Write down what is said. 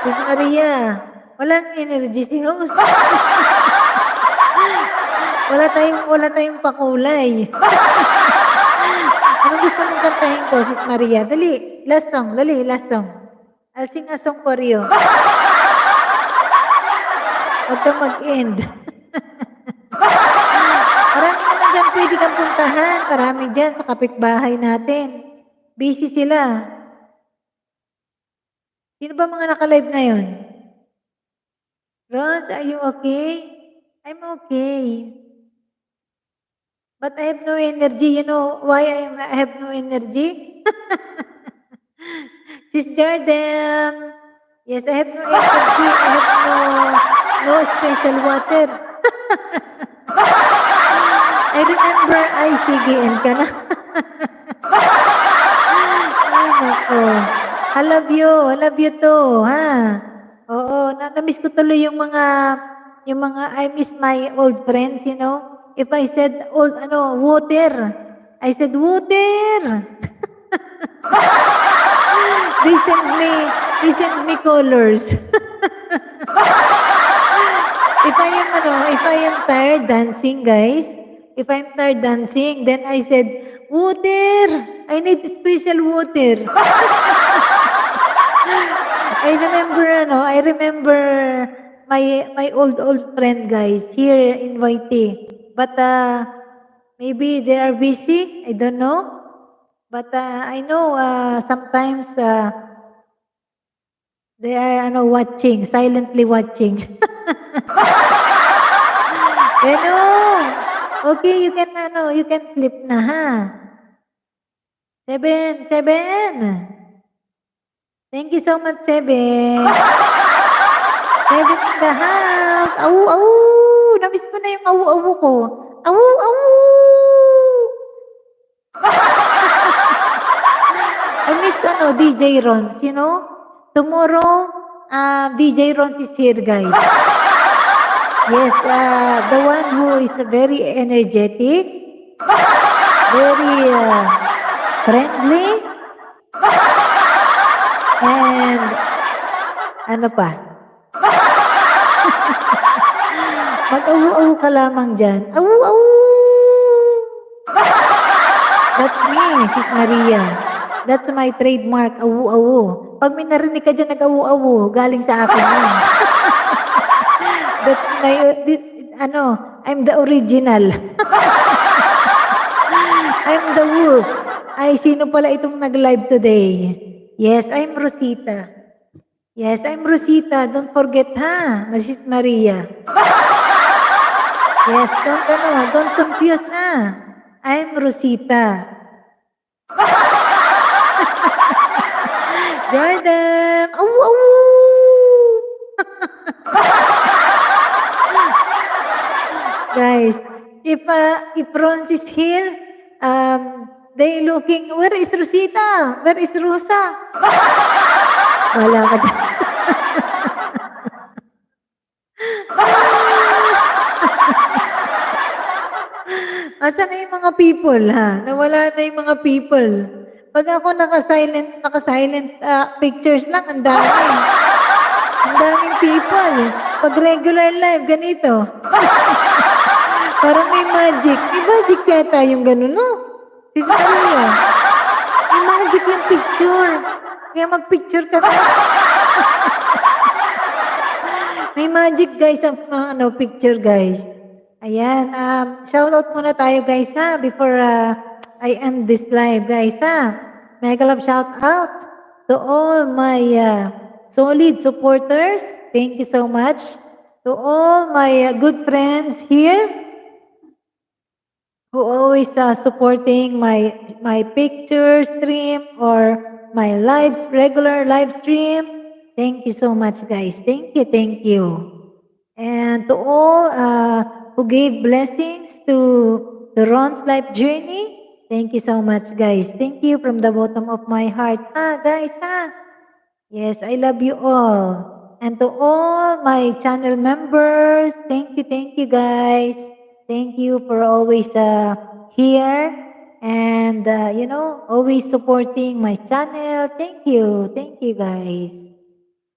Sis Maria, walang energy si host. Wala tayong pakulay. Anong gusto mong kantahin ko, Sis Maria? Dali, last song, dali, last song. I'll sing a song for you. Huwag kang mag-end. Marami naman dyan pwede kang puntahan. Marami dyan sa kapitbahay natin. Busy sila. Sino ba mga naka-live ngayon? Rons, are you okay? I'm okay. But I have no energy. You know why I have no energy? Sis Jardem. Yes, I have no energy. I have no special water. I remember, ay, sige, end ka na. Ay, nako. I love you too, ha? Oo, na-miss ko tuloy yung mga, I miss my old friends, you know? If I said water, I said water. They send me colors. If I am tired dancing, guys, if I'm tired dancing, then I said, water! I need special water. I remember my old friend, guys, here in YT. But maybe they are busy, I don't know. But I know sometimes they are watching, silently watching. Okay, you can sleep na, ha? 7. Thank you so much, 7. 7 in the house. Awu, awu. Namiss ko na yung awu-awu ko. Awu, awu. I miss DJ Rons, you know? Tomorrow, DJ Rons is here, guys. Yes, the one who is very energetic, very friendly, and ano pa? Mag-awu-awu ka lamang dyan. Awu-awu! That's me, Sis Maria. That's my trademark, awu-awu. Pag may narinig ka dyan nag-awu-awu, galing sa akin yun. That's my, I'm the original. I'm the wolf. Ay, sino pala itong nag-live today? Yes, I'm Rosita. Yes, I'm Rosita. Don't forget, ha, Mrs. Maria. Yes, don't confuse, ha. I'm Rosita. Jordan, awu-awu! Guys, if Rons is here, they looking, where is Rosita? Where is Rosa? Wala ka dyan. Asan na yung mga people, ha? Nawala na yung mga people. Pag ako naka-silent pictures lang, ang dami. Ang daming people. Pag regular live, ganito. Parang may magic. May magic yata yung gano'n, no? Sis Maria. May magic yung picture. Kaya mag-picture ka na. May magic, guys, ang picture, guys. Ayan. Shoutout muna tayo, guys, ha? Before I end this live, guys, ha? Mega love shoutout to all my solid supporters. Thank you so much. To all my good friends here who always supporting my picture stream or my regular live stream. Thank you so much, guys. Thank you. And to all who gave blessings to Ron's life journey, thank you so much, guys. Thank you from the bottom of my heart. Guys, Yes, I love you all. And to all my channel members, thank you, guys. Thank you for always here and, always supporting my channel. Thank you, guys.